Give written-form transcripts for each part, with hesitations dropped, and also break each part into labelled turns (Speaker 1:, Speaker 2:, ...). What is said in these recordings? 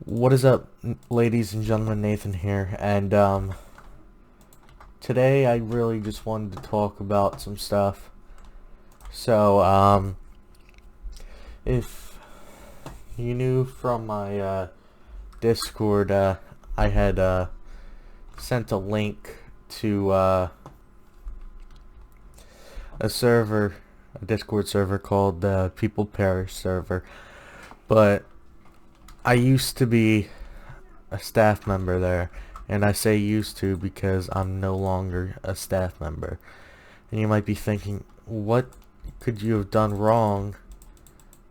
Speaker 1: What is up, ladies and gentlemen? Nathan here, and today I really just wanted to talk about some stuff. So, if you knew from my Discord, I had sent a link to a server, a Discord server called the People Perish server, but I used to be a staff member there, and I say used to because I'm no longer a staff member. And you might be thinking, what could you have done wrong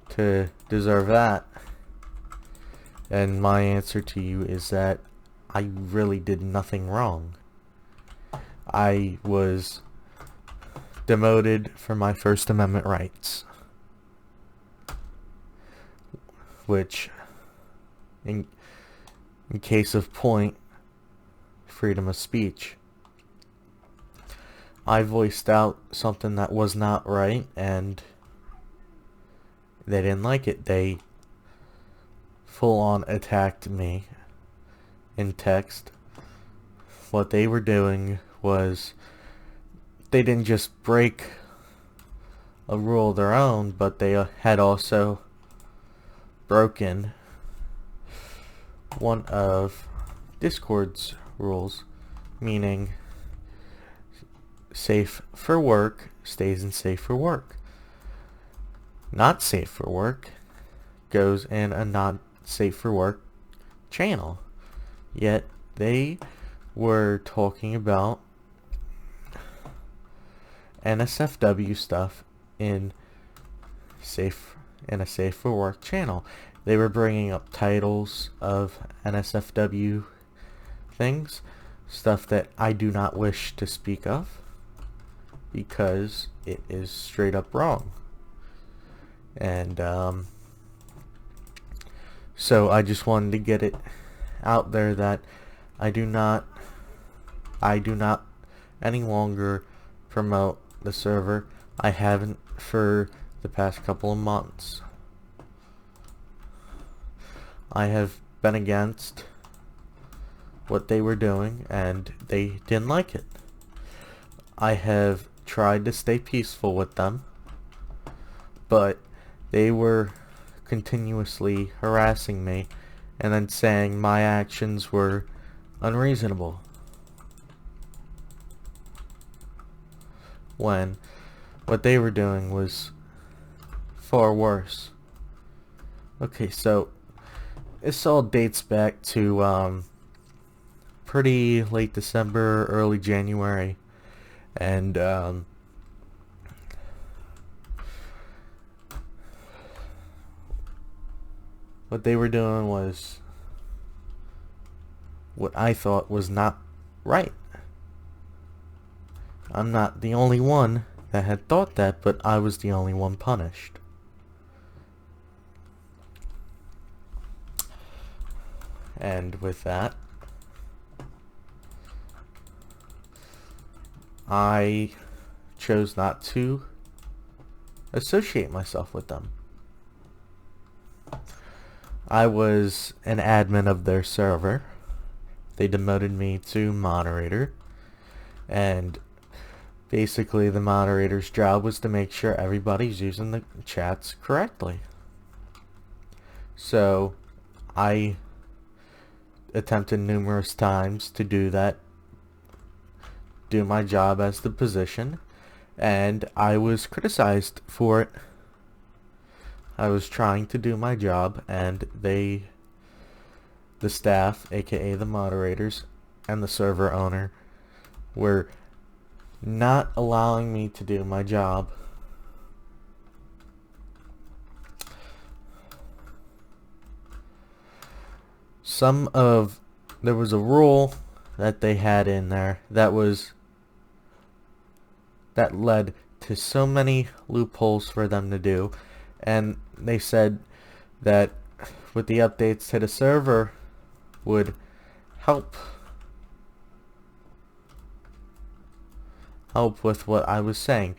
Speaker 1: to deserve that? And my answer to you is that I really did nothing wrong. I was demoted for my First Amendment rights, which in case of point, freedom of speech. I voiced out something that was not right, and they didn't like it. They full on attacked me in text. What they were doing was they didn't just break a rule of their own, but they had also broken one of Discord's rules, meaning safe for work stays in safe for work. Not safe for work goes in a not safe for work channel. Yet they were talking about NSFW stuff in a safe for work channel. They were bringing up titles of NSFW things, stuff that I do not wish to speak of because it is straight up wrong. And so I just wanted to get it out there that I do not any longer promote the server. I haven't for the past couple of months. I have been against what they were doing, and they didn't like it. I have tried to stay peaceful with them, but they were continuously harassing me and then saying my actions were unreasonable, when what they were doing was far worse. Okay, so this all dates back to pretty late December, early January, and what they were doing was what I thought was not right. I'm not the only one that had thought that, but I was the only one punished. And with that, I chose not to associate myself with them. I was an admin of their server. They demoted me to moderator, and basically the moderator's job was to make sure everybody's using the chats correctly. So I attempted numerous times to do that, do my job as the position, and I was criticized for it. I was trying to do my job, and the staff, aka the moderators, and the server owner were not allowing me to do my job. There was a rule that they had in there that led to so many loopholes for them to do, and they said that with the updates to the server would help with what I was saying.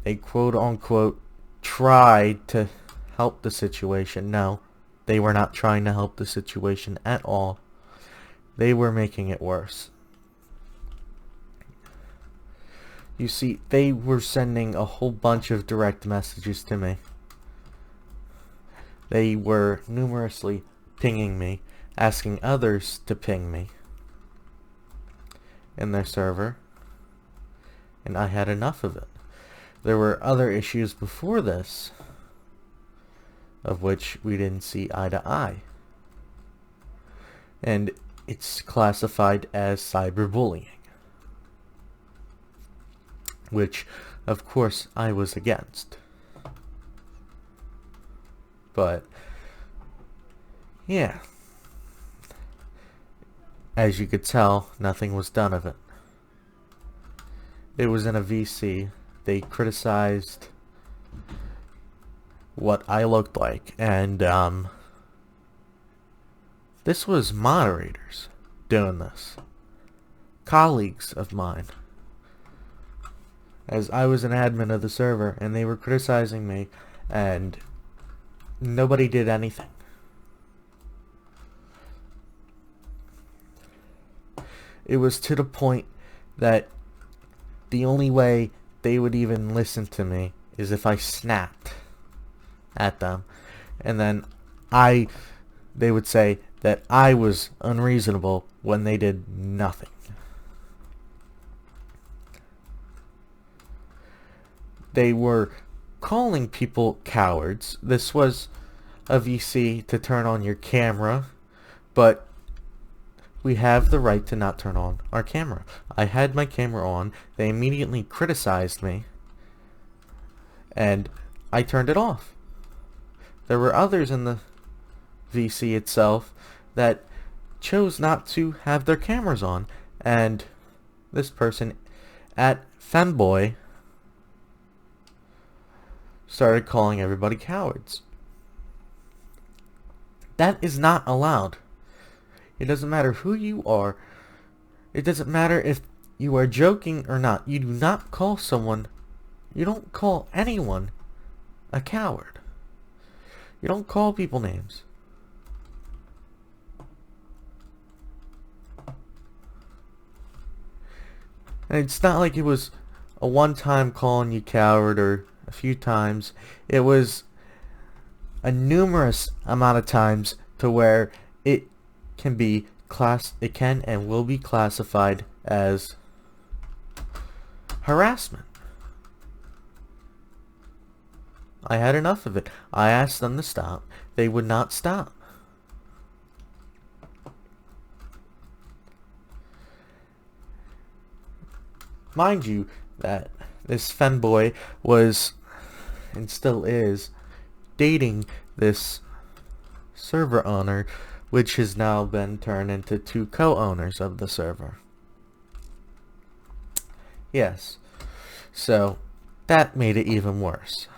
Speaker 1: They quote unquote tried to help the situation. No, They were not trying to help the situation at all. They were making it worse. You see, they were sending a whole bunch of direct messages to me. They were numerously pinging me, asking others to ping me in their server, and I had enough of it. There were other issues before this, of which we didn't see eye to eye. And it's classified as cyberbullying, which, of course, I was against. But, yeah. As you could tell, nothing was done of it. It was in a VC. They criticized what I looked like, and this was moderators doing this. Colleagues of mine. As I was an admin of the server, and they were criticizing me, and nobody did anything. It was to the point that the only way they would even listen to me is if I snapped at them, and then they would say that I was unreasonable when they did nothing. They were calling people cowards. This was a VC to turn on your camera, but we have the right to not turn on our camera. I had my camera on. They immediately criticized me, and I turned it off. There were others in the VC itself that chose not to have their cameras on, and this person at Femboy started calling everybody cowards. That is not allowed. It doesn't matter who you are. It doesn't matter if you are joking or not. You do not call someone, you don't call anyone a coward. You don't call people names. And it's not like it was a one-time calling you coward or a few times. It was a numerous amount of times to where it can and will be classified as harassment. I had enough of it. I asked them to stop. They would not stop. Mind you that this femboy was, and still is, dating this server owner, which has now been turned into 2 co-owners of the server. Yes. So, that made it even worse.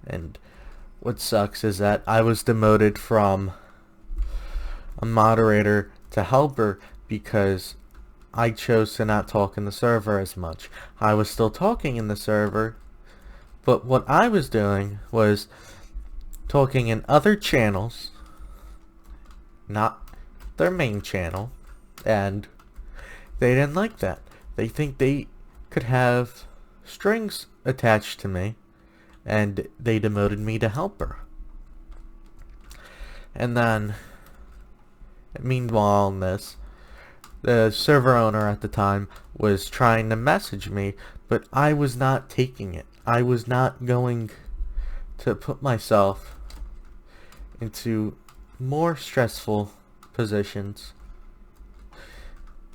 Speaker 1: And what sucks is that I was demoted from a moderator to helper because I chose to not talk in the server as much. I was still talking in the server, but what I was doing was talking in other channels, not their main channel, and they didn't like that. They think they could have strings attached to me, and they demoted me to helper. And then, meanwhile in this, the server owner at the time was trying to message me, but I was not taking it. I was not going to put myself into more stressful positions.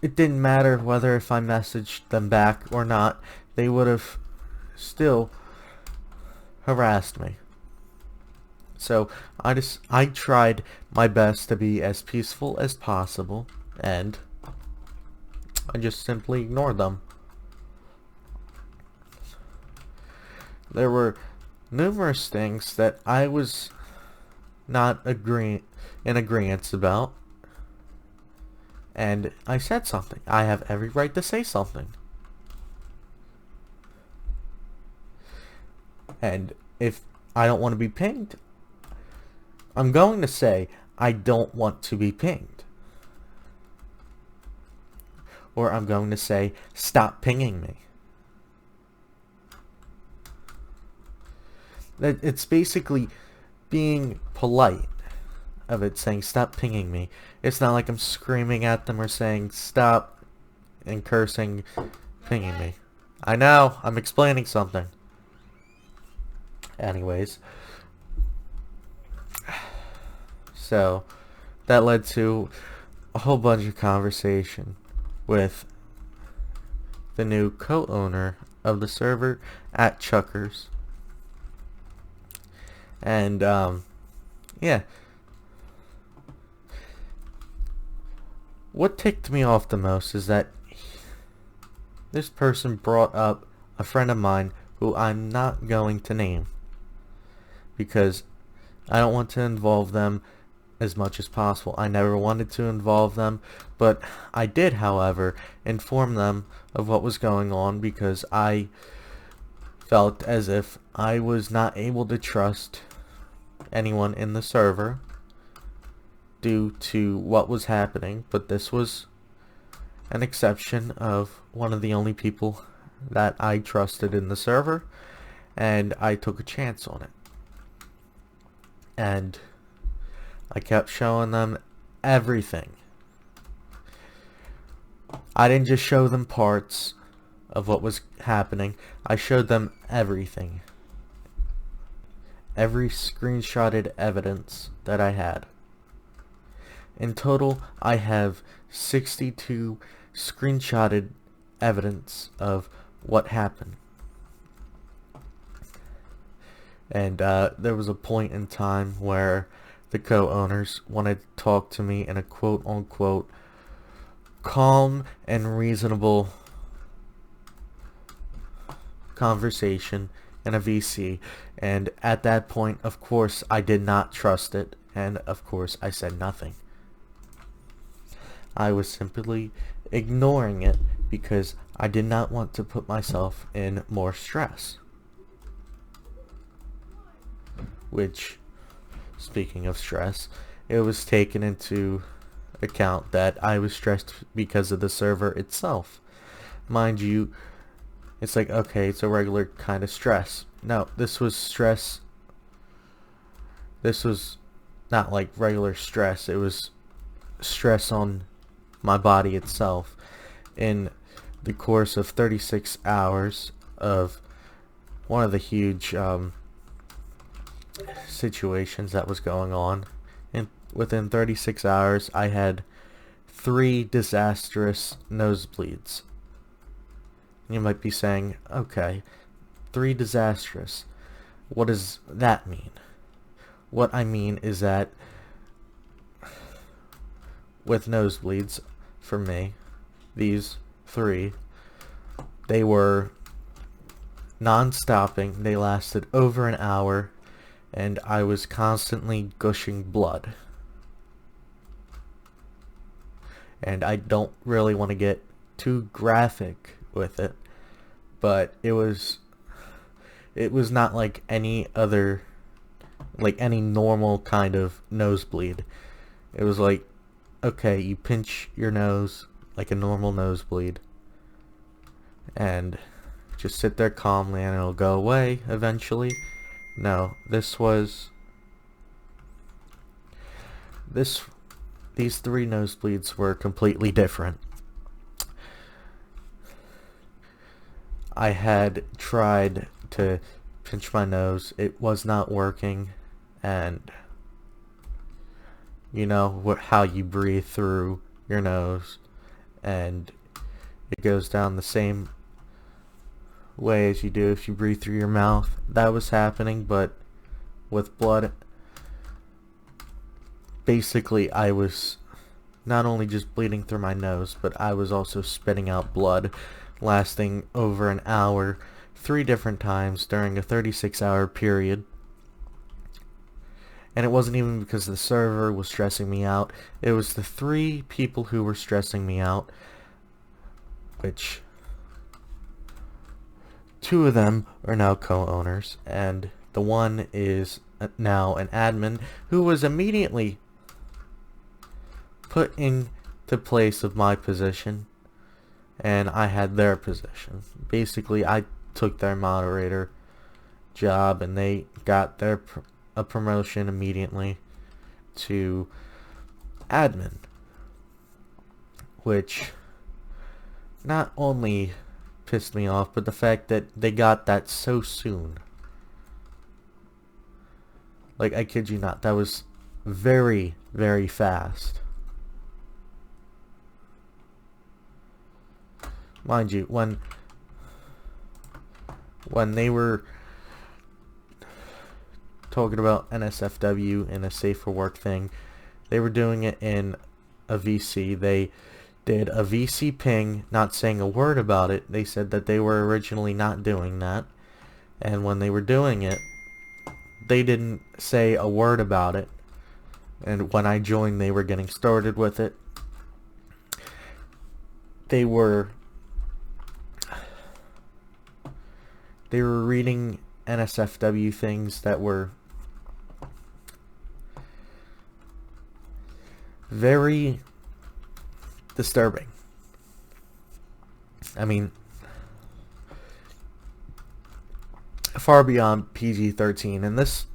Speaker 1: It didn't matter whether if I messaged them back or not, they would have still harassed me. So I tried my best to be as peaceful as possible, and I just simply ignored them. There were numerous things that I was not in agreement about, and I said something. I have every right to say something. And if I don't want to be pinged, I'm going to say I don't want to be pinged. Or I'm going to say stop pinging me. It's basically being polite of it, saying stop pinging me. It's not like I'm screaming at them or saying stop and cursing pinging me. I know, I'm explaining something. Anyways, so that led to a whole bunch of conversation with the new co-owner of the server at Chuckers. And yeah, what ticked me off the most is that this person brought up a friend of mine who I'm not going to name because I don't want to involve them as much as possible. I never wanted to involve them, but I did, however, inform them of what was going on because I felt as if I was not able to trust anyone in the server due to what was happening, but this was an exception of one of the only people that I trusted in the server, and I took a chance on it. And I kept showing them everything. I didn't just show them parts of what was happening. I showed them everything. Every screenshotted evidence that I had. In total, I have 62 screenshotted evidence of what happened. And there was a point in time where the co-owners wanted to talk to me in a quote-unquote calm and reasonable conversation in a VC, and at that point, of course, I did not trust it, and of course, I said nothing. I was simply ignoring it because I did not want to put myself in more stress. Which, speaking of stress, it was taken into account that I was stressed because of the server itself. Mind you, it's like, okay, it's a regular kind of stress. No, this was stress. This was not like regular stress. It was stress on my body itself in the course of 36 hours of one of the huge situations that was going on. And within 36 hours, I had 3 disastrous nosebleeds. You might be saying, okay, 3 disastrous. What does that mean? What I mean is that with nosebleeds, for me, these 3, they were non-stopping. They lasted over an hour, and I was constantly gushing blood. And I don't really want to get too graphic with it, but it was not like any other, like any normal kind of nosebleed. It was like, okay, you pinch your nose like a normal nosebleed and just sit there calmly and it'll go away eventually. No, these 3 nosebleeds were completely different. I had tried to pinch my nose. It was not working, and you know how you breathe through your nose, and it goes down the same way as you do if you breathe through your mouth. That was happening, but with blood, basically I was not only just bleeding through my nose, but I was also spitting out blood, lasting over an hour, 3 different times during a 36-hour period. And it wasn't even because the server was stressing me out. It was the 3 people who were stressing me out, which 2 of them are now co-owners, and the one is now an admin who was immediately put into place of my position, and I had their position. Basically, I took their moderator job, and they got a promotion immediately to admin, which not only pissed me off, but the fact that they got that so soon. Like, I kid you not, that was very, very fast. Mind you, when they were talking about NSFW and a safe for work thing, they were doing it in a VC. They did a VC ping, not saying a word about it. They said that they were originally not doing that, and when they were doing it, they didn't say a word about it. And when I joined, they were getting started with it. They were reading NSFW things that were very disturbing. I mean, far beyond PG-13, and this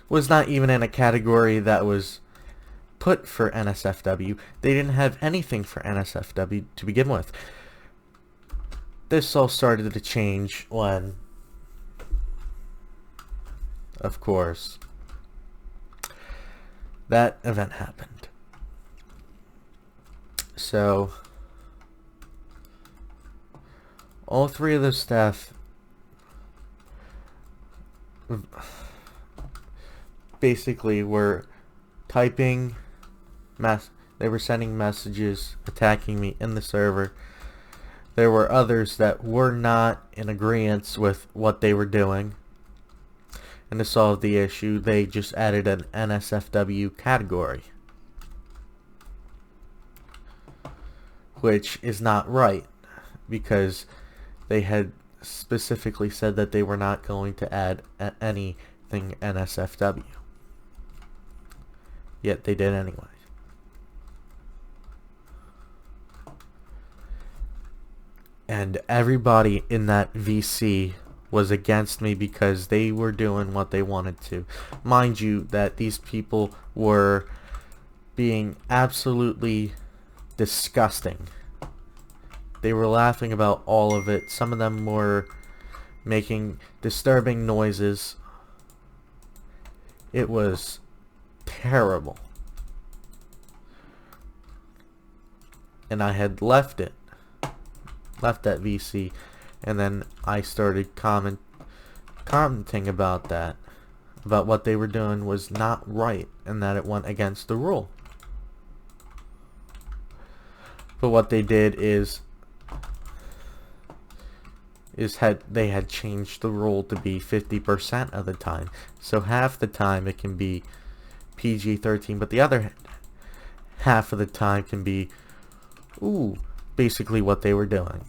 Speaker 1: was not even in a category that was put for NSFW. They didn't have anything for NSFW to begin with. This all started to change when, of course, that event happened. So, all three of the staff basically were typing they were sending messages attacking me in the server. There were others that were not in agreement with what they were doing, and to solve the issue, they just added an NSFW category, which is not right, because they had specifically said that they were not going to add anything NSFW. Yet they did anyway. And everybody in that VC was against me because they were doing what they wanted to. Mind you, that these people were being absolutely disgusting. They were laughing about all of it. Some of them were making disturbing noises. It was terrible. And I had left that VC, and then I started commenting about that, about what they were doing was not right, and that it went against the rule. But what they did is they had changed the rule to be 50% of the time. So half the time it can be PG-13, but the other half of the time can be, basically what they were doing.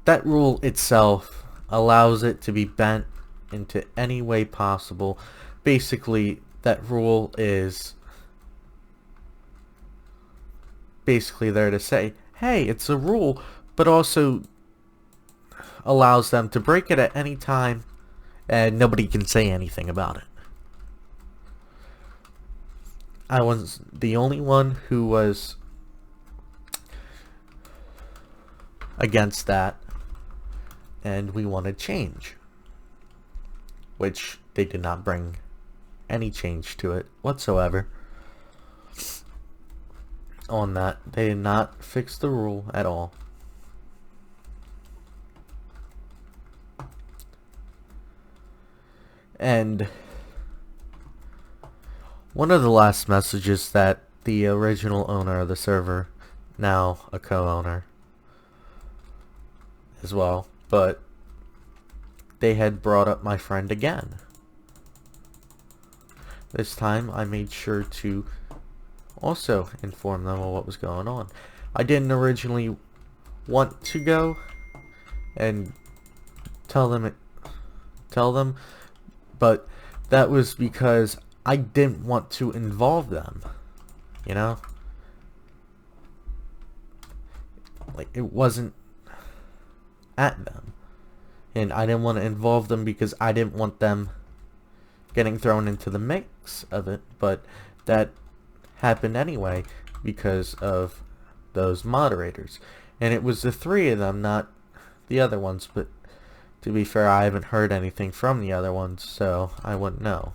Speaker 1: That rule itself allows it to be bent into any way possible. Basically, that rule is basically there to say, hey, it's a rule, but also allows them to break it at any time and nobody can say anything about it. I was the only one who was against that, and we wanted change, which they did not bring any change to it whatsoever. On that, they did not fix the rule at all. And one of the last messages that the original owner of the server, now a co-owner as well, but they had brought up my friend again. This time I made sure to also inform them of what was going on. I didn't originally want to go and tell them, But that was because I didn't want to involve them, you know? Like, it wasn't at them. And I didn't want to involve them because I didn't want them getting thrown into the mix of it. But that happened anyway because of those moderators. And it was the three of them, not the other ones. But to be fair, I haven't heard anything from the other ones, so I wouldn't know.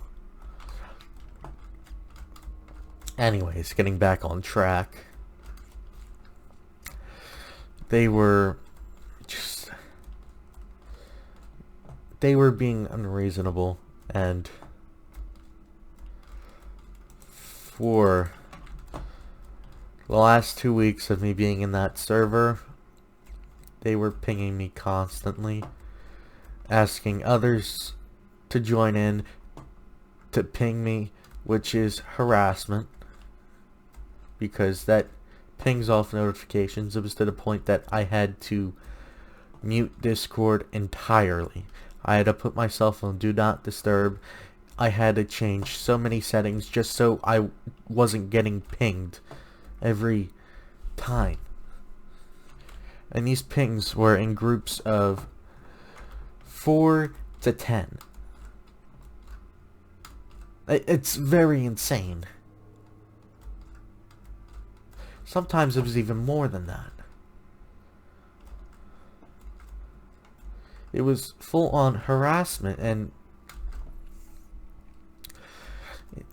Speaker 1: Anyways, getting back on track. They were being unreasonable, and for the last 2 weeks of me being in that server, they were pinging me constantly, asking others to join in to ping me, which is harassment, because that pings off notifications. It was to the point that I had to mute Discord entirely. I had to put myself on Do Not Disturb. I had to change so many settings just so I wasn't getting pinged every time. And these pings were in groups of 4 to 10. It's very insane. Sometimes it was even more than that. It was full-on harassment, and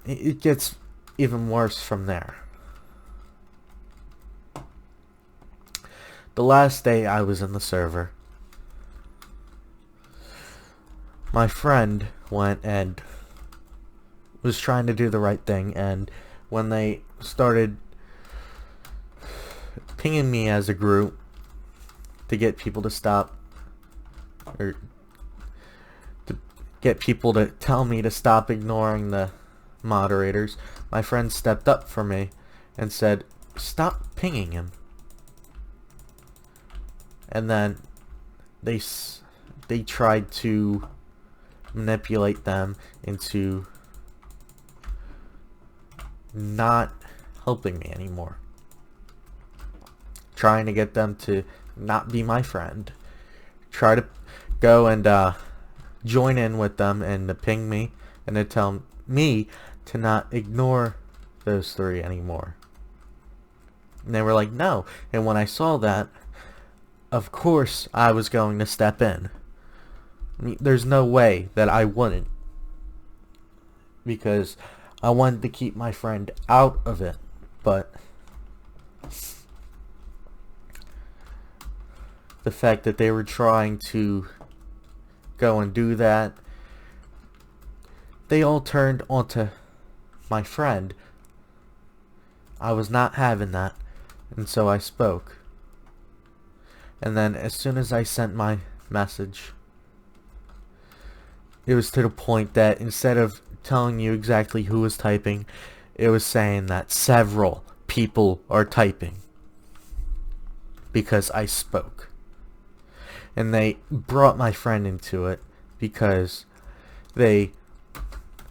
Speaker 1: it gets even worse from there. The last day I was in the server, my friend went and was trying to do the right thing, and when they started pinging me as a group to get people to stop, or to get people to tell me to stop ignoring the moderators, my friend stepped up for me and said, "Stop pinging him." And then they tried to manipulate them into not helping me anymore, trying to get them to not be my friend, try to go and join in with them and to ping me and to tell me to not ignore those three anymore. And they were like, no. And when I saw that, of course I was going to step in. I mean, there's no way that I wouldn't, because I wanted to keep my friend out of it. But the fact that they were trying to go and do that, they all turned onto my friend. I was not having that, and so I spoke. And then as soon as I sent my message, it was to the point that instead of telling you exactly who was typing, it was saying that several people are typing because I spoke. And they brought my friend into it because they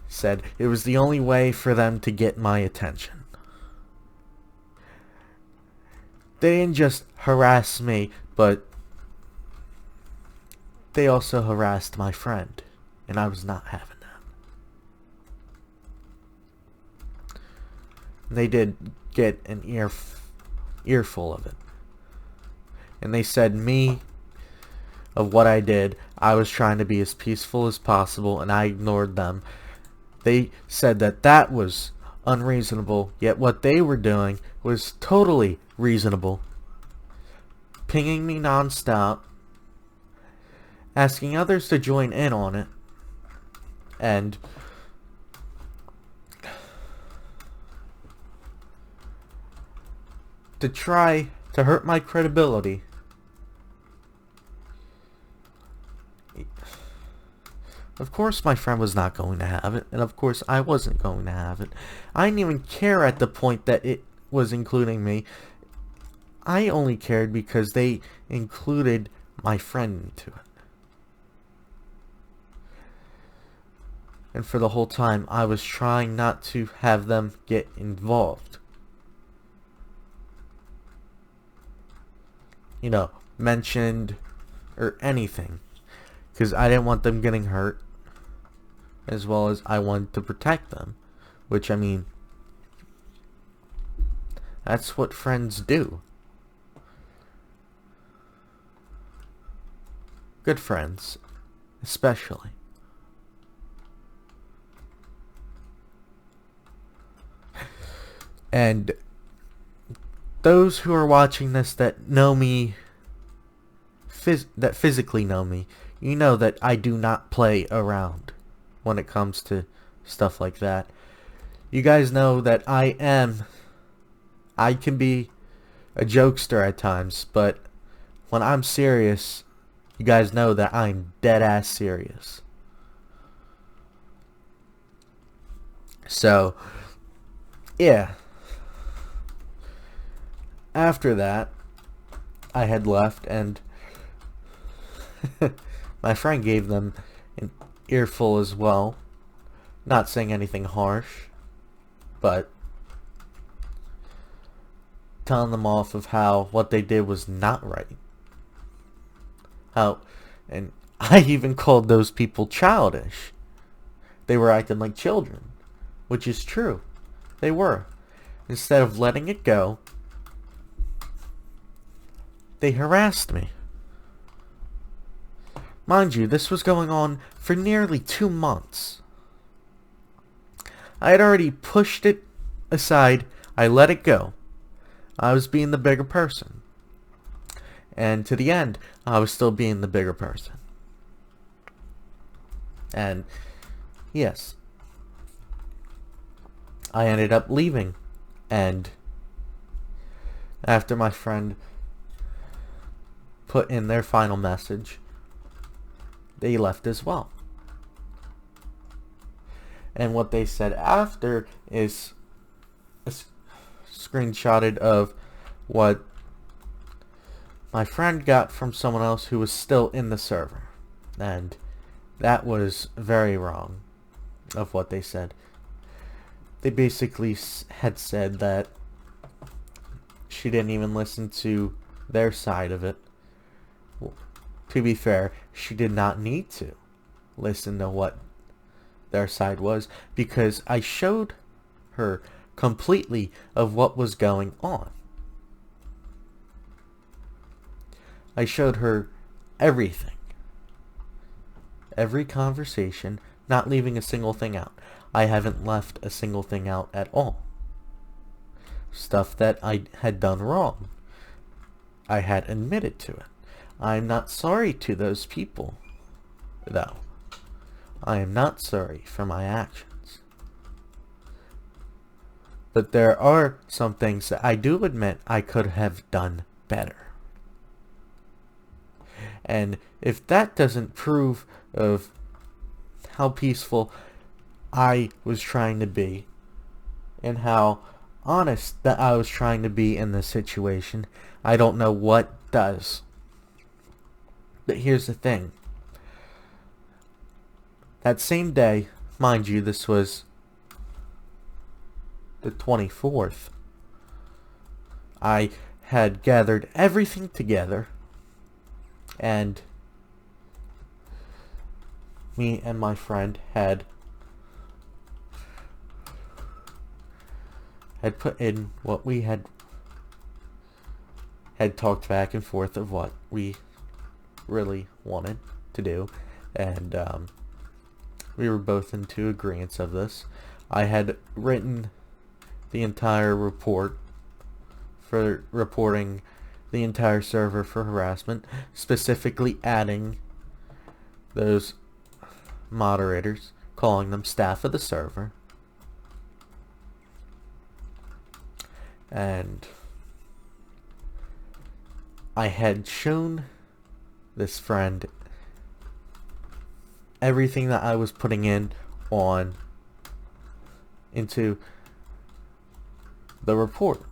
Speaker 1: said it was the only way for them to get my attention. They didn't just harass me, but they also harassed my friend, and I was not having that. They did get an earful of it, and they said of what I did, I was trying to be as peaceful as possible, and I ignored them. They said that that was unreasonable, yet what they were doing was totally reasonable. Pinging me non-stop, asking others to join in on it, and to try to hurt my credibility. Of course my friend was not going to have it, and of course I wasn't going to have it. I didn't even care at the point that it was including me. I only cared because they included my friend into it. And for the whole time, I was trying not to have them get involved. You know, mentioned or anything. Because I didn't want them getting hurt. As well as I wanted to protect them. Which, I mean, that's what friends do. Good friends, especially. And those who are watching this that know me, that physically know me, you know that I do not play around when it comes to stuff like that. You guys know that I can be a jokester at times, but when I'm serious, you guys know that I'm dead ass serious. So, yeah. After that, I had left, and my friend gave them an earful as well. Not saying anything harsh, but telling them off of how what they did was not right. And I even called those people childish. They were acting like children, which is true. They were. Instead of letting it go, they harassed me. Mind you, this was going on for nearly 2 months. I had already pushed it aside. I let it go. I was being the bigger person. And to the end, I was still being the bigger person. And yes, I ended up leaving. And after my friend put in their final message, they left as well. And what they said after is screenshotted of what my friend got from someone else who was still in the server. And that was very wrong of what they said. They basically had said that she didn't even listen to their side of it. Well, to be fair, she did not need to listen to what their side was, because I showed her completely of what was going on. I showed her everything. Every conversation, not leaving a single thing out. I haven't left a single thing out at all. Stuff that I had done wrong. I had admitted to it. I'm not sorry to those people, though. I am not sorry for my actions. But there are some things that I do admit I could have done better. And if that doesn't prove of how peaceful I was trying to be, and how honest that I was trying to be in this situation, I don't know what does. But here's the thing. That same day, mind you, this was the 24th, I had gathered everything together, and me and my friend had put in what we had talked back and forth of what we really wanted to do, and we were both into agreements of this. I had written the entire report for reporting the entire server for harassment, specifically adding those moderators, calling them staff of the server. And I had shown this friend everything that I was putting in into the report.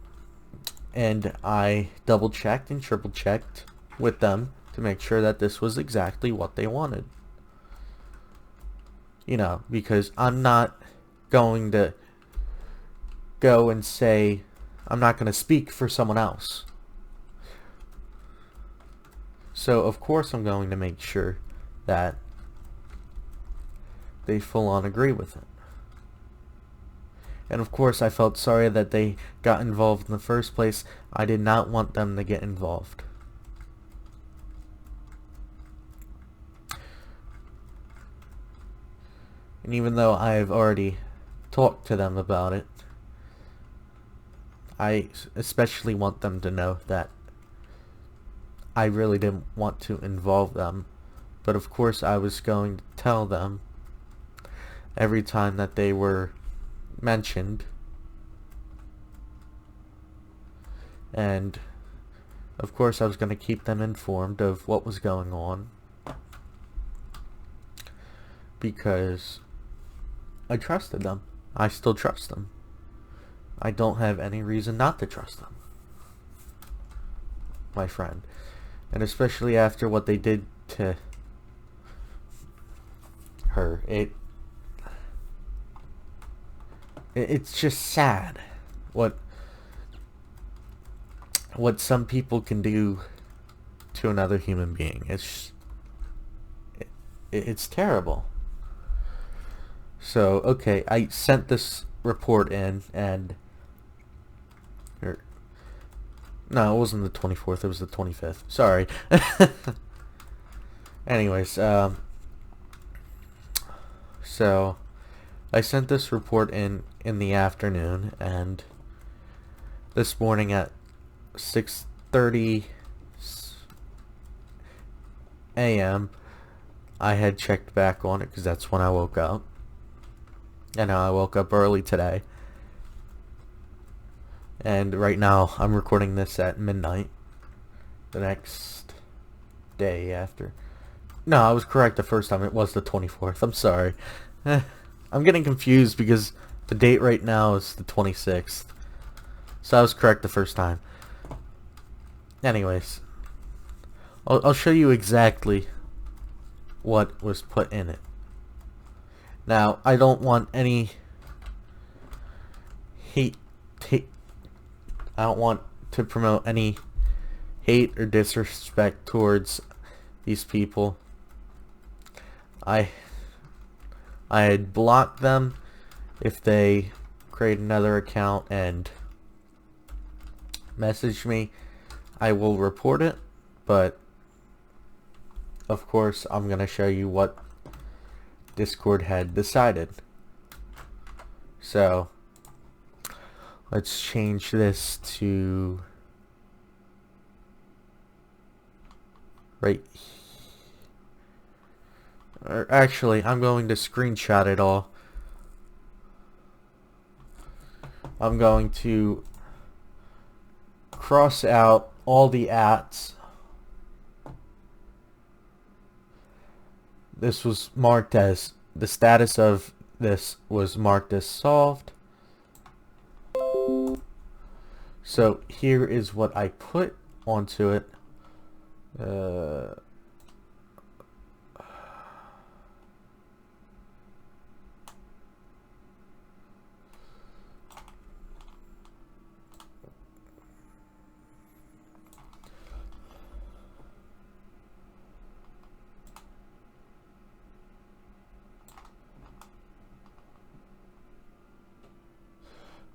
Speaker 1: And I double checked and triple checked with them to make sure that this was exactly what they wanted. You know, because I'm not going to go and say, I'm not going to speak for someone else. So of course I'm going to make sure that they full on agree with it. And of course I felt sorry that they got involved in the first place. I did not want them to get involved. And even though I've already talked to them about it, I especially want them to know that I really didn't want to involve them. But of course I was going to tell them every time that they were mentioned. And of course I was going to keep them informed of what was going on, because I trusted them. I still trust them. I don't have any reason not to trust them, my friend. And especially after what they did to her, it's just sad what some people can do to another human being. It's terrible. So, okay, I sent this report in, and no, it wasn't the 24th, it was the 25th. Sorry. Anyways, so I sent this report in the afternoon, and this morning at 6:30 a.m. I had checked back on it, because that's when I woke up. And I woke up early today. And right now I'm recording this at midnight, the next day after. No, I was correct the first time. It was the 24th. I'm sorry. I'm getting confused because the date right now is the 26th. So I was correct the first time. Anyways, I'll show you exactly what was put in it. Now, I don't want any hate. I don't want to promote any hate or disrespect towards these people. I had blocked them. If they create another account and message me, I will report it. But of course I'm gonna show you what Discord had decided. So let's change this to right. Or actually, I'm going to screenshot it all. I'm going to cross out all the ats. This was marked as, the status of this was marked as solved. So here is what I put onto it.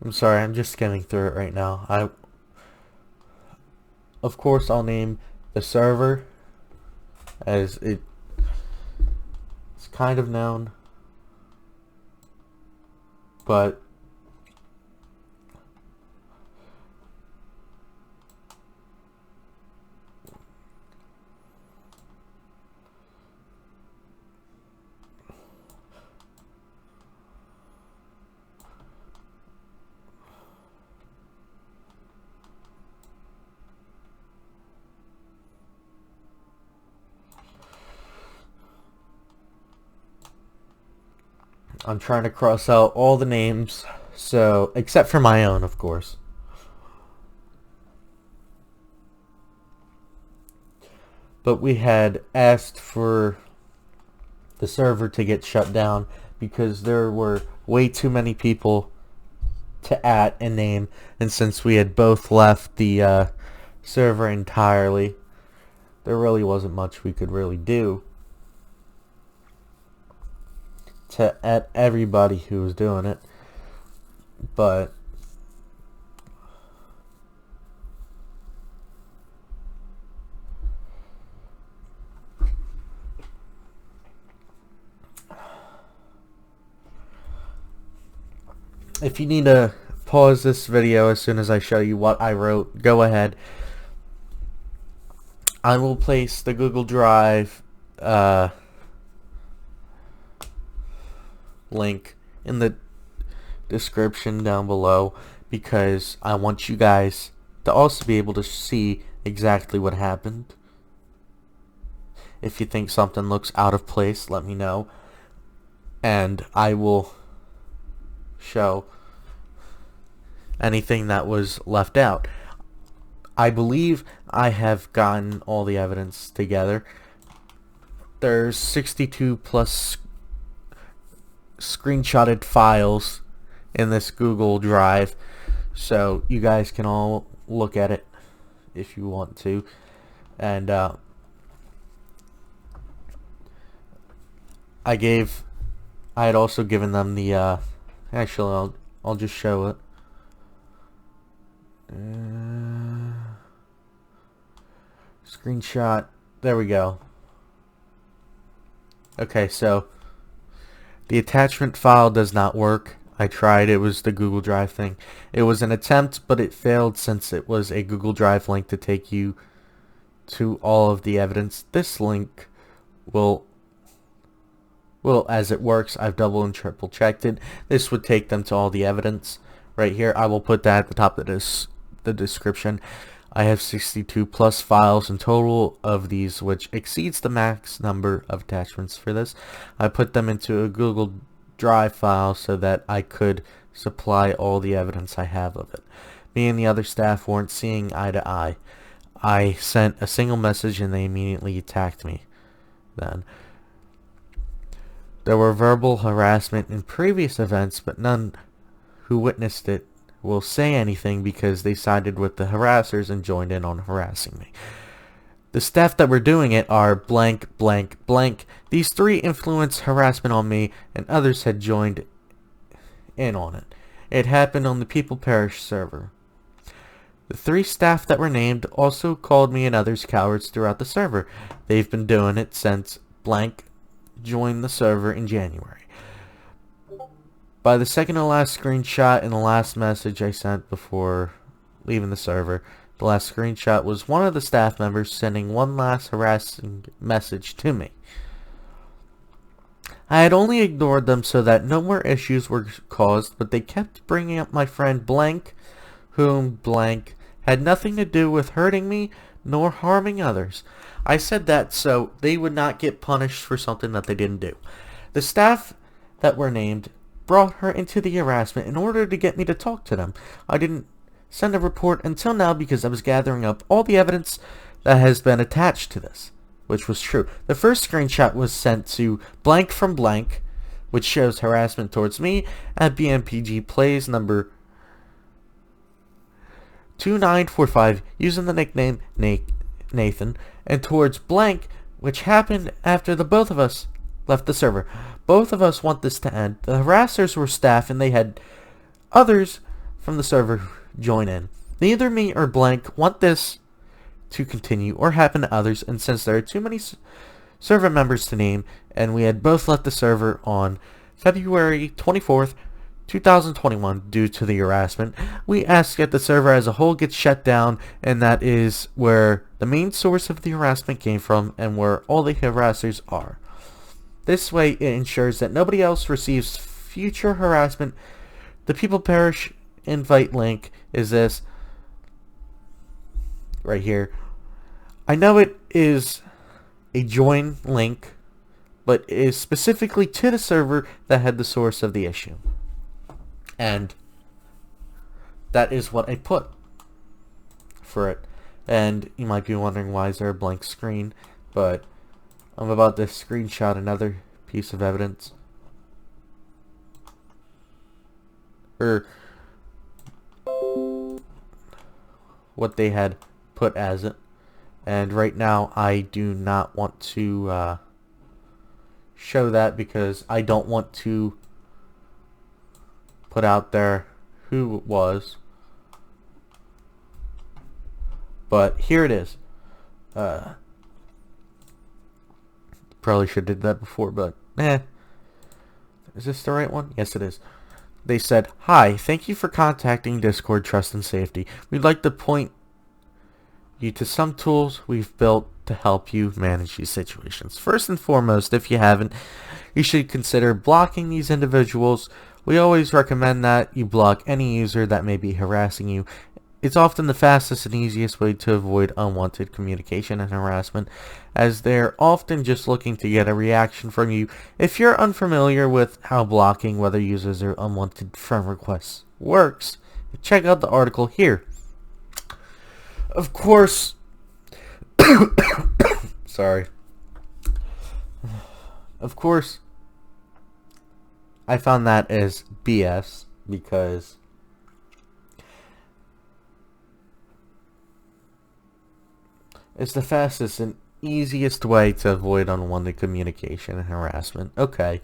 Speaker 1: I'm sorry, I'm just skimming through it right now. Of course, I'll name the server as it's kind of known, but I'm trying to cross out all the names, so except for my own, of course. But we had asked for the server to get shut down because there were way too many people to @ and name, and since we had both left the server entirely, there really wasn't much we could really do to @ everybody who was doing it. But if you need to pause this video as soon as I show you what I wrote, go ahead. I will place the Google Drive link in the description down below because I want you guys to also be able to see exactly what happened. If you think something looks out of place, let me know, and I will show anything that was left out. I believe I have gotten all the evidence together. There's 62 plus screenshotted files in this Google Drive, so you guys can all look at it if you want to. And I had also given them the actually I'll just show it. Screenshot. There we go. Okay, so the attachment file does not work. I tried. It was the Google Drive thing. It was an attempt, but it failed since it was a Google Drive link to take you to all of the evidence. This link will, as it works, I've double and triple checked it. This would take them to all the evidence right here. I will put that at the top of the description. I have 62 plus files in total of these, which exceeds the max number of attachments for this. I put them into a Google Drive file so that I could supply all the evidence I have of it. Me and the other staff weren't seeing eye to eye. I sent a single message and they immediately attacked me. Then there were verbal harassment in previous events, but none who witnessed it will say anything because they sided with the harassers and joined in on harassing me. The staff that were doing it are blank, blank, blank. These three influenced harassment on me, and others had joined in on it. It happened on the People Parish server. The three staff that were named also called me and others cowards throughout the server. They've been doing it since blank joined the server in January. By the second to last screenshot in the last message I sent before leaving the server, the last screenshot was one of the staff members sending one last harassing message to me. I had only ignored them so that no more issues were caused, but they kept bringing up my friend blank, whom blank had nothing to do with hurting me nor harming others. I said that so they would not get punished for something that they didn't do. The staff that were named brought her into the harassment in order to get me to talk to them. I didn't send a report until now because I was gathering up all the evidence that has been attached to this, which was true. The first screenshot was sent to blank from blank, which shows harassment towards me at BMPGplayz number 2945 using the nickname Nathan, and towards blank, which happened after the both of us left the server. Both of us want this to end. The harassers were staff and they had others from the server join in. Neither me or blank want this to continue or happen to others, and since there are too many server members to name and we had both left the server on February 24th, 2021 due to the harassment, we ask that the server as a whole gets shut down, and that is where the main source of the harassment came from and where all the harassers are. This way it ensures that nobody else receives future harassment. The People Parish invite link is this right here. I know it is a join link, but it is specifically to the server that had the source of the issue. And that is what I put for it. And you might be wondering, why is there a blank screen? But I'm about to screenshot another piece of evidence. Or what they had put as it. And right now I do not want to show that because I don't want to put out there who it was. But here it is. Probably should have did that before, but is this the right one? Yes, it is. They said, "Hi, thank you for contacting Discord Trust and Safety. We'd like to point you to some tools we've built to help you manage these situations. First and foremost, if you haven't, you should consider blocking these individuals. We always recommend that you block any user that may be harassing you. It's often the fastest and easiest way to avoid unwanted communication and harassment, as they're often just looking to get a reaction from you. If you're unfamiliar with how blocking whether users or unwanted friend requests works, check out the article here." Of course, sorry. Of course, I found that as BS because it's the fastest and easiest way to avoid unwanted communication and harassment. Okay.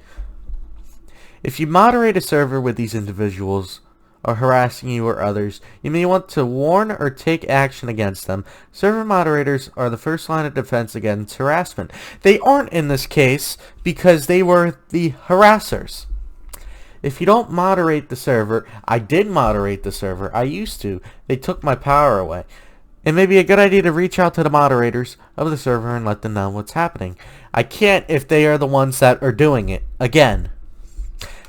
Speaker 1: If you moderate a server with these individuals are harassing you or others, you may want to warn or take action against them. Server moderators are the first line of defense against harassment. They aren't in this case because they were the harassers. If you don't moderate the server, I did moderate the server. I used to. They took my power away. It may be a good idea to reach out to the moderators of the server and let them know what's happening. I can't if they are the ones that are doing it. Again.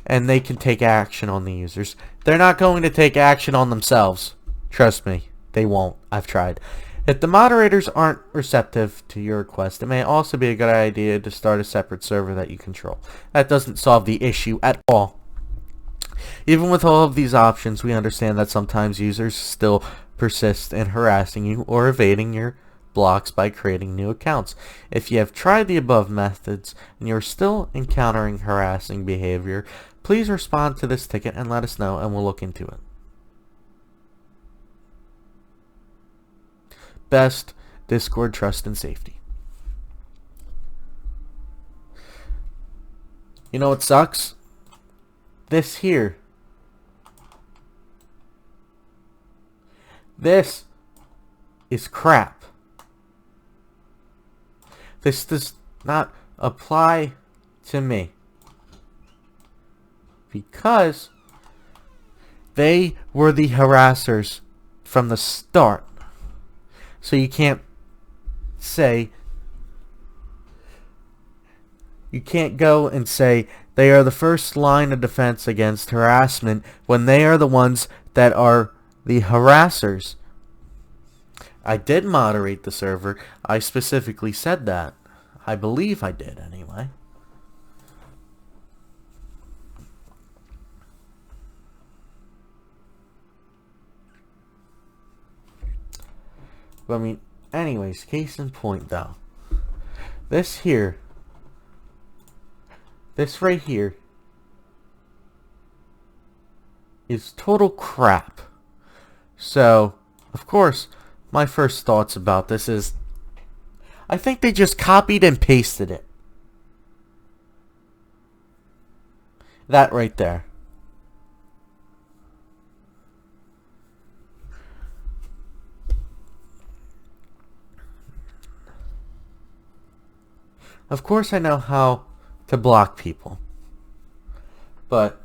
Speaker 1: And they can take action on the users. They're not going to take action on themselves. Trust me, they won't. I've tried. If the moderators aren't receptive to your request, it may also be a good idea to start a separate server that you control. That doesn't solve the issue at all. Even with all of these options, we understand that sometimes users still persist in harassing you or evading your blocks by creating new accounts. If you have tried the above methods and you're still encountering harassing behavior, please respond to this ticket and let us know and we'll look into it. Best, Discord Trust and Safety. You know what sucks? This here. This is crap. This does not apply to me because they were the harassers from the start. So you can't go and say they are the first line of defense against harassment when they are the ones that are the harassers. I did moderate the server. I specifically said that. I believe I did anyway. But I mean, anyways, case in point though. This right here is total crap. So, of course, my first thoughts about this is I think they just copied and pasted it. That right there. Of course I know how to block people. But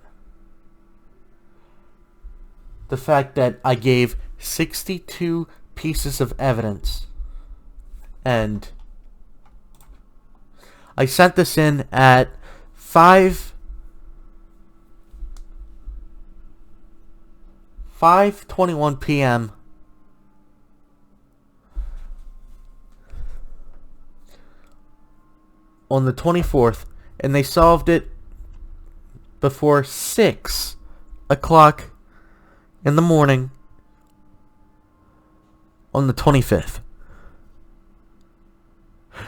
Speaker 1: the fact that I gave 62 pieces of evidence and I sent this in at 5:21 p.m. on the 24th, and they solved it before 6 o'clock in the morning on the 25th.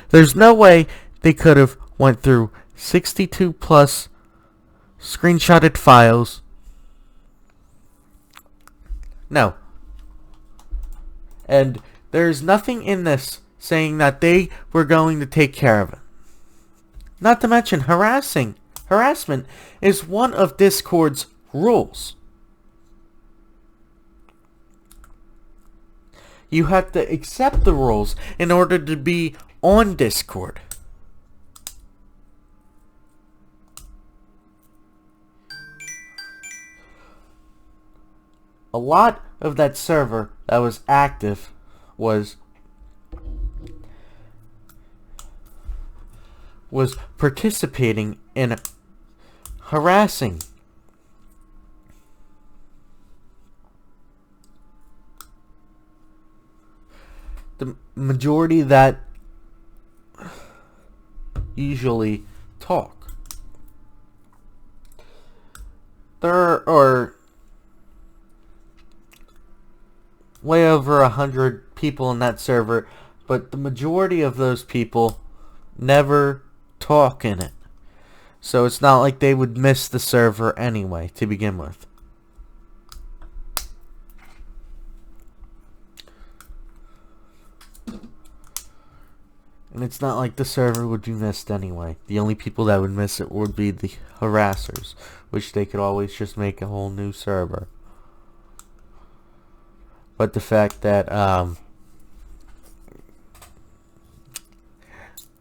Speaker 1: There's no way they could have went through 62 plus screenshotted files. No. And there's nothing in this saying that they were going to take care of it. Not to mention harassment is one of Discord's rules. You have to accept the rules in order to be on Discord. A lot of that server that was active was participating in harassing the majority that usually talk. There are way over 100 people in that server, but the majority of those people never talk in it. So it's not like they would miss the server anyway to begin with. And it's not like the server would be missed anyway. The only people that would miss it would be the harassers, which they could always just make a whole new server. But the fact that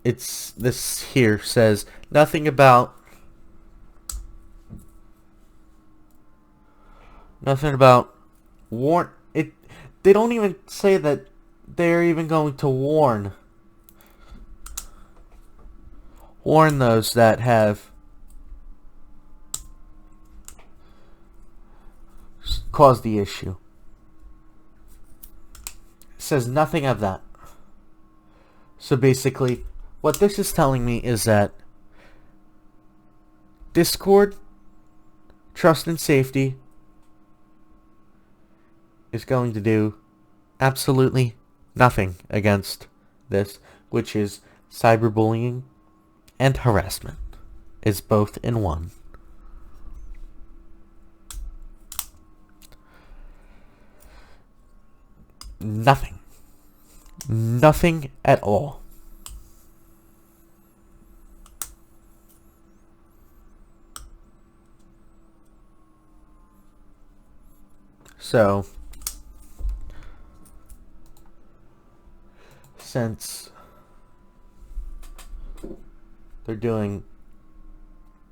Speaker 1: this here says nothing about warn it. They don't even say that they're even going to warn those that have caused the issue. It says nothing of that. So basically, what this is telling me is that Discord, Trust and Safety, is going to do absolutely nothing against this, which is cyberbullying and harassment. Is both in one. Nothing. Nothing at all. So, since they're doing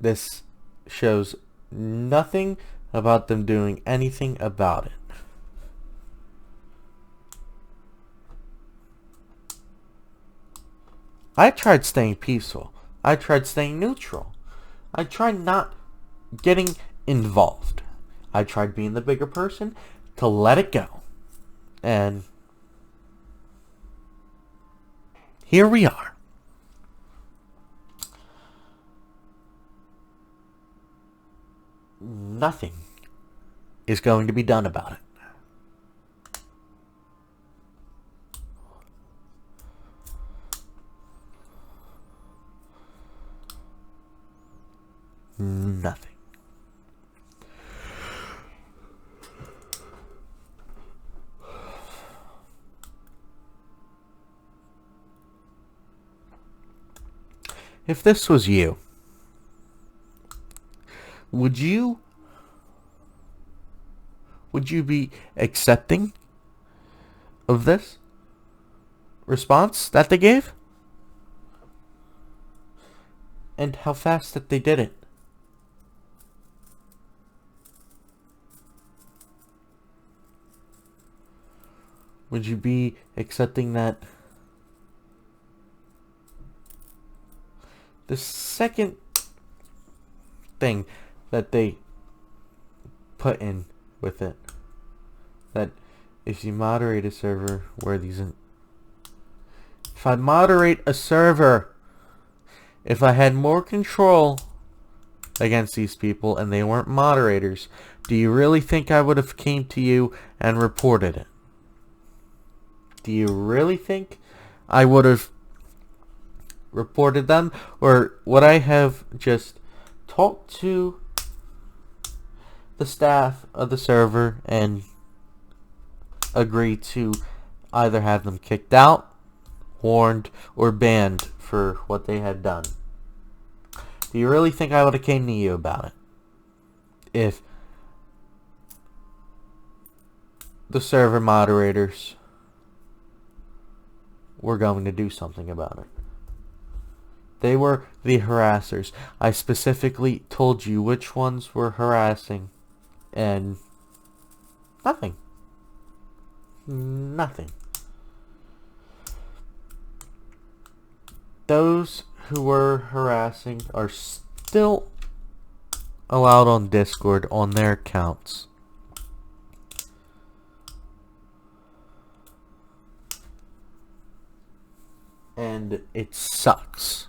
Speaker 1: this, shows nothing about them doing anything about it. I tried staying peaceful. I tried staying neutral. I tried not getting involved. I tried being the bigger person to let it go. And here we are. Nothing is going to be done about it. Nothing. If this was you, would you be accepting of this response that they gave? And how fast that they did it? Would you be accepting that the second thing that they put in with it, that if you moderate a server where these if I moderate a server, if I had more control against these people and they weren't moderators, do you really think I would have came to you and reported it? Do you really think I would have reported them, or would I have just talked to the staff of the server and agreed to either have them kicked out, warned, or banned for what they had done? Do you really think I would have came to you about it if the server moderators were going to do something about it? They were the harassers. I specifically told you which ones were harassing, and nothing. Nothing. Those who were harassing are still allowed on Discord on their accounts. And it sucks.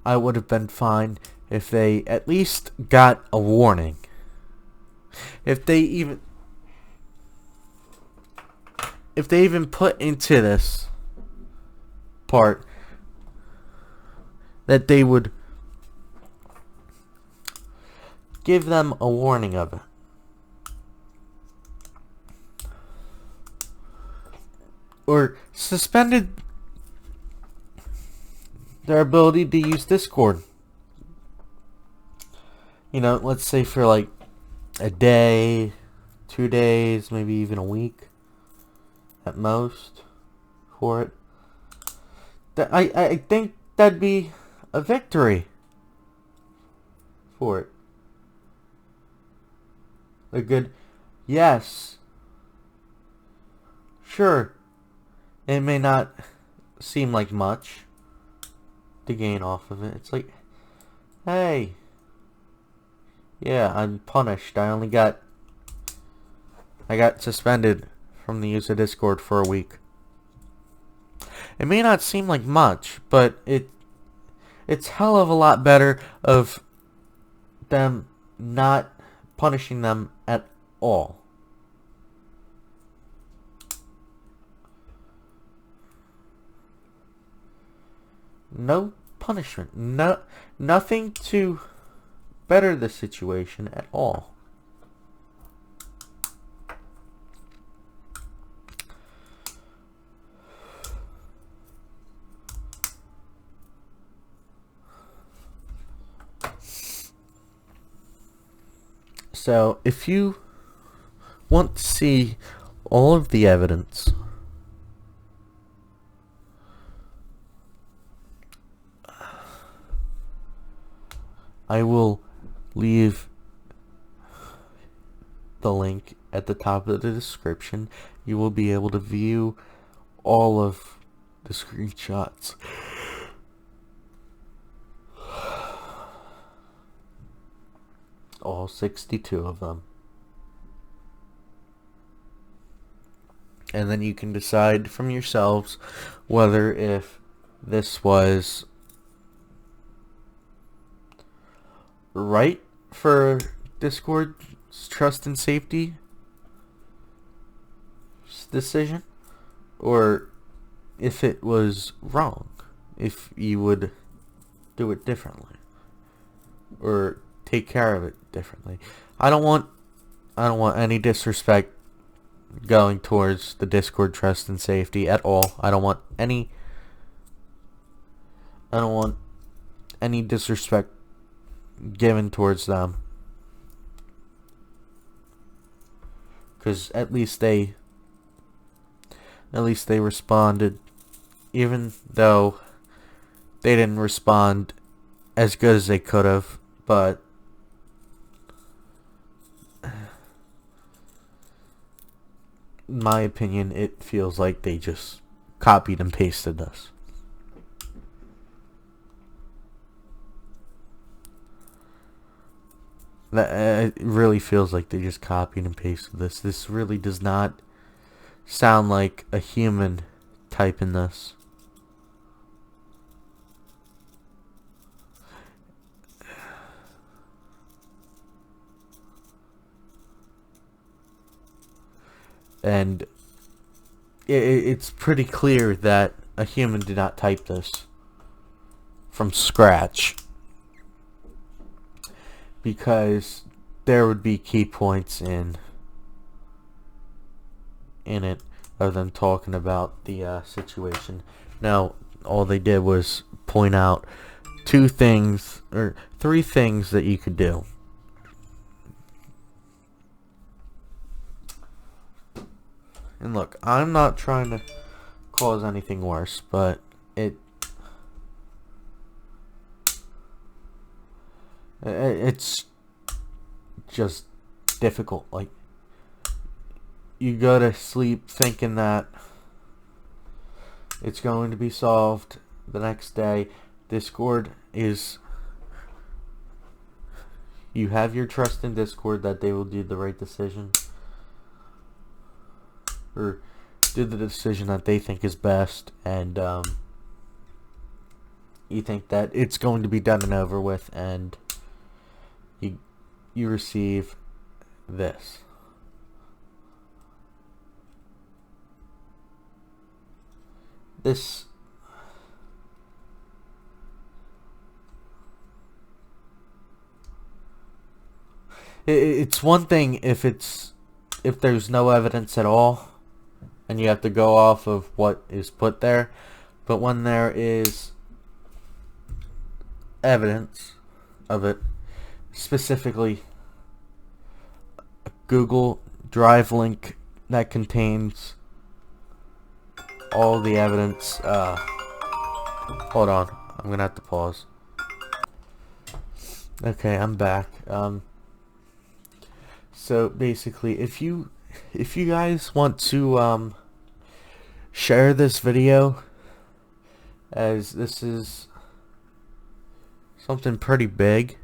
Speaker 1: I would have been fine if they at least got a warning. If they even put into this part that they would give them a warning of it. Or suspended their ability to use Discord. You know, let's say for like a day, 2 days, maybe even a week at most for it. I think that'd be a victory for it. A good, yes, sure, it may not seem like much to gain off of it. It's like, hey, yeah, I'm punished. I got suspended from the use of Discord for a week. It may not seem like much, but it's hell of a lot better of them not punishing them at all. No punishment. Nothing to better the situation at all. So, if you want to see all of the evidence, I will leave the link at the top of the description. You will be able to view all of the screenshots. All 62 of them. And then you can decide from yourselves whether if this was right for Discord's trust and safety decision, or if it was wrong, if you would do it differently, or take care of it differently. I don't want any disrespect going towards the Discord trust and safety at all. I don't want any disrespect given towards them, because at least they responded, even though they didn't respond as good as they could have. But in my opinion, it feels like they just copied and pasted this. It really feels like they just copied and pasted this. This really does not sound like a human typing this. And it's pretty clear that a human did not type this from scratch, because there would be key points in it of them talking about the situation. Now, all they did was point out three things that you could do. And look, I'm not trying to cause anything worse, but it's just difficult. Like, you go to sleep thinking that it's going to be solved the next day. Discord is... You have your trust in Discord that they will do the right decision, or do the decision that they think is best, and you think that it's going to be done and over with, and you receive this. It's one thing if there's no evidence at all and you have to go off of what is put there, but when there is evidence of it, specifically a Google Drive link that contains all the evidence. Hold on, I'm gonna have to pause. Okay, I'm back. So basically, if you guys want to share this video, as this is something pretty big,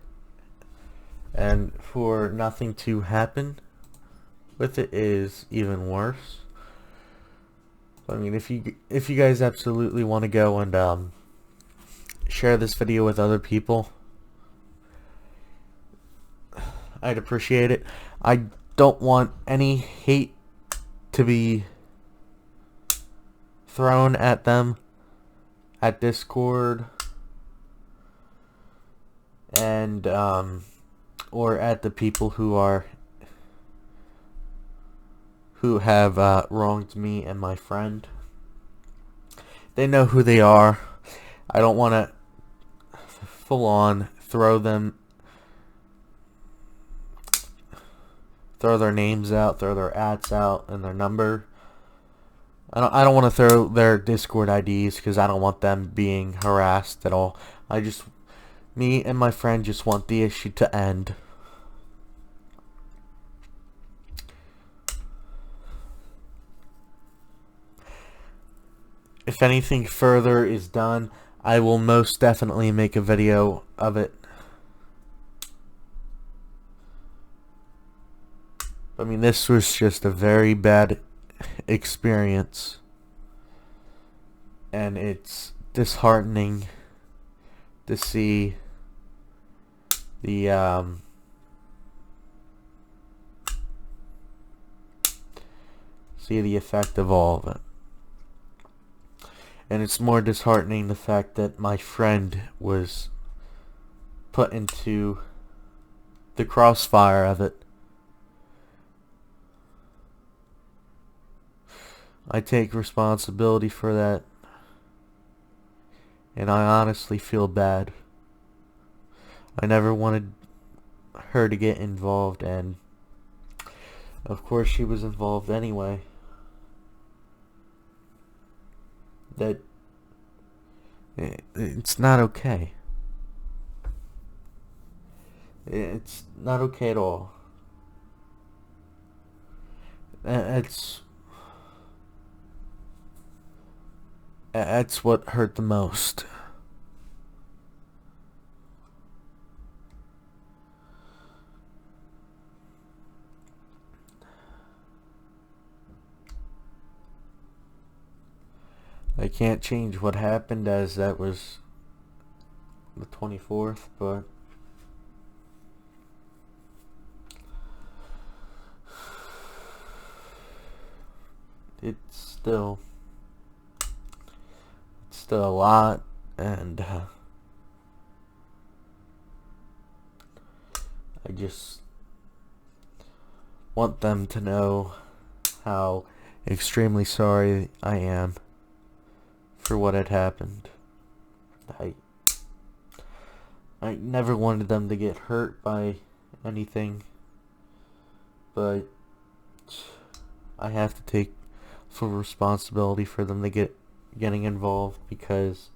Speaker 1: and for nothing to happen with it is even worse. I mean, if you guys absolutely want to go and share this video with other people, I'd appreciate it. I don't want any hate to be thrown at them at Discord and or at the people who have wronged me and my friend. They know who they are. I don't want to full on throw their names out, throw their ats out and their number. I don't want to throw their Discord IDs because I don't want them being harassed at all. Me and my friend just want the issue to end. If anything further is done, I will most definitely make a video of it. I mean, this was just a very bad experience, and it's disheartening to see the effect of all of it. And it's more disheartening the fact that my friend was put into the crossfire of it. I take responsibility for that, and I honestly feel bad. I never wanted her to get involved, and of course she was involved anyway. That it's not okay. It's not okay at all. That's what hurt the most. I can't change what happened, as that was the 24th, but it's still a lot, and I just want them to know how extremely sorry I am for what had happened. I never wanted them to get hurt by anything, but I have to take full responsibility for them to getting involved, because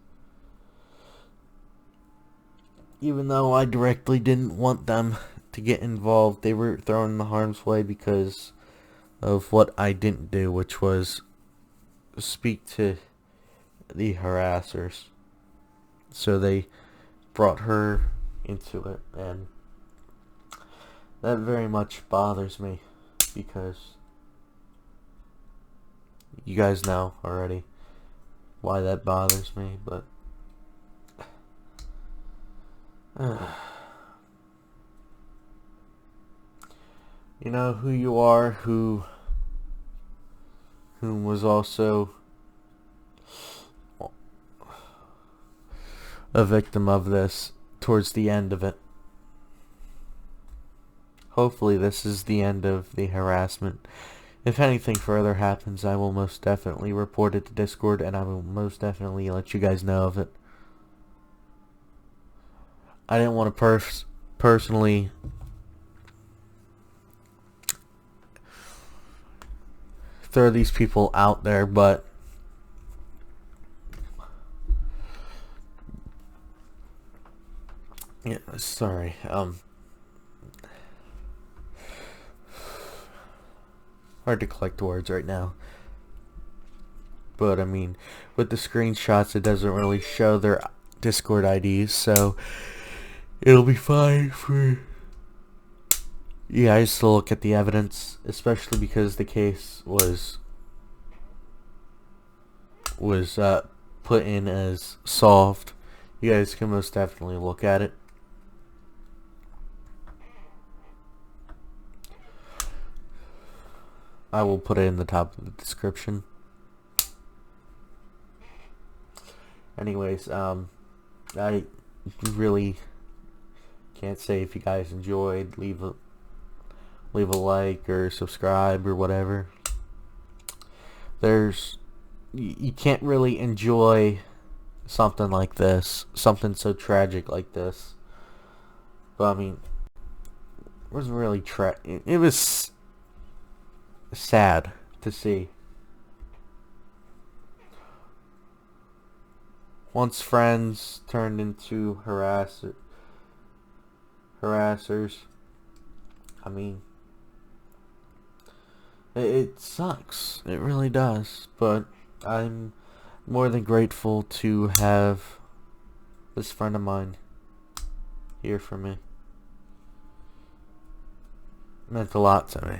Speaker 1: even though I directly didn't want them to get involved, they were thrown in the harm's way because of what I didn't do, which was speak to the harassers. So they brought her into it, and that very much bothers me, because you guys know already why that bothers me, but you know who you are, who was also a victim of this towards the end of it. Hopefully this is the end of the harassment. If anything further happens, I will most definitely report it to Discord, and I will most definitely let you guys know of it. I didn't want to personally throw these people out there, but yeah, sorry. Hard to collect words right now. But I mean, with the screenshots, it doesn't really show their Discord IDs, so it'll be fine for you guys to look at the evidence, especially because the case was put in as solved. You guys can most definitely look at it. I will put it in the top of the description. Anyways, I really can't say if you guys enjoyed. Leave a like or subscribe or whatever. You can't really enjoy something like this, something so tragic like this. But I mean, it wasn't really it was sad to see. Once friends turned into harassers. I mean, it sucks. It really does. But I'm more than grateful to have this friend of mine here for me. It meant a lot to me.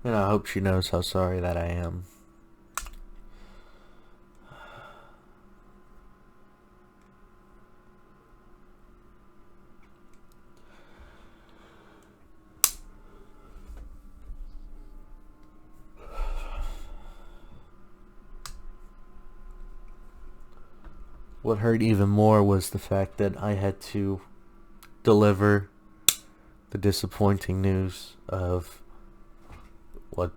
Speaker 1: And I hope she knows how sorry that I am. What hurt even more was the fact that I had to deliver the disappointing news of what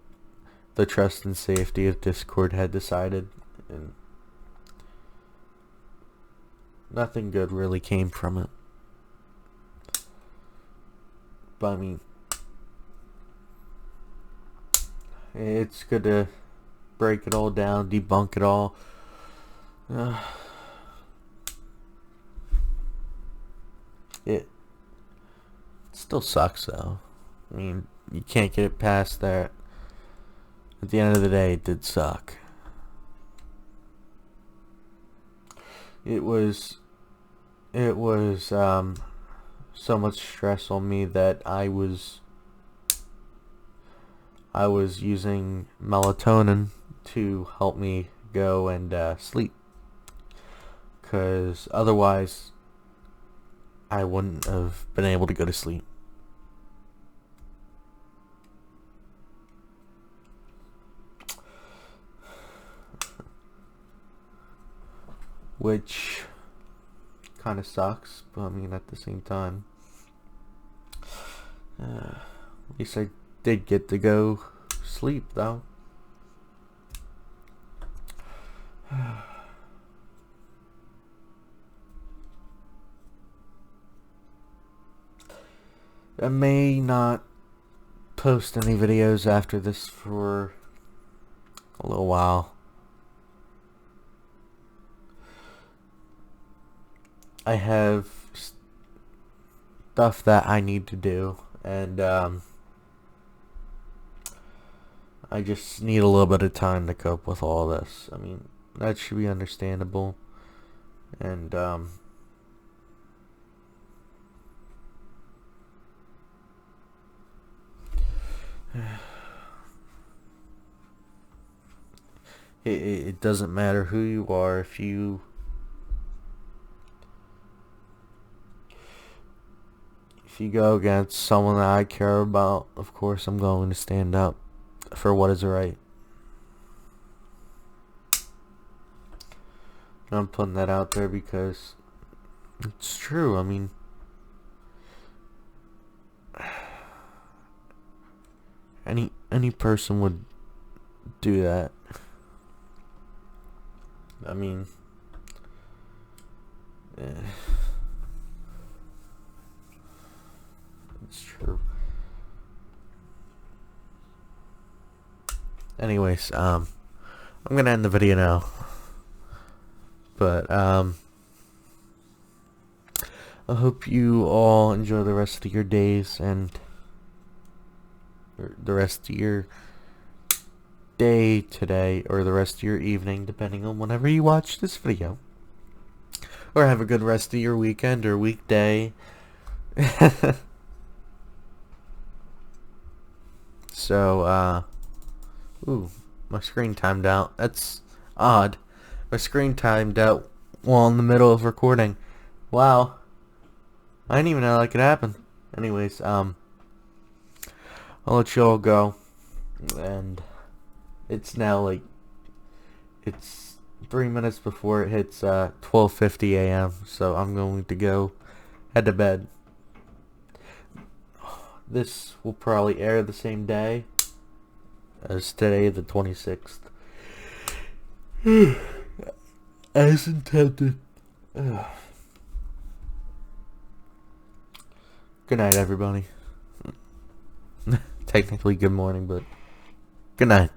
Speaker 1: the trust and safety of Discord had decided, and nothing good really came from it. But I mean, it's good to break it all down, debunk it all. It still sucks though. I mean, you can't get it past that. At the end of the day, it did suck. It was so much stress on me that I was using melatonin to help me go and sleep, because otherwise I wouldn't have been able to go to sleep. Which kind of sucks, but I mean at the same time, at least I did get to go sleep though. I may not post any videos after this for a little while. I have stuff that I need to do, and I just need a little bit of time to cope with all this. I mean, that should be understandable, and it doesn't matter who you are. If you go against someone that I care about, of course I'm going to stand up for what is right. I'm putting that out there because it's true. I mean, any person would do that. I mean, it's true. Anyways, I'm gonna end the video now. But I hope you all enjoy the rest of your days and the rest of your day today, or the rest of your evening, depending on whenever you watch this video. Or have a good rest of your weekend or weekday. So, ooh, my screen timed out. That's odd. My screen timed out while in the middle of recording. Wow. I didn't even know that could happen. Anyways, I'll let you all go. And it's now like, it's 3 minutes before it hits 12:50 a.m. So I'm going to go head to bed. This will probably air the same day as today, the 26th. As intended. Good night, everybody. Technically good morning, but good night.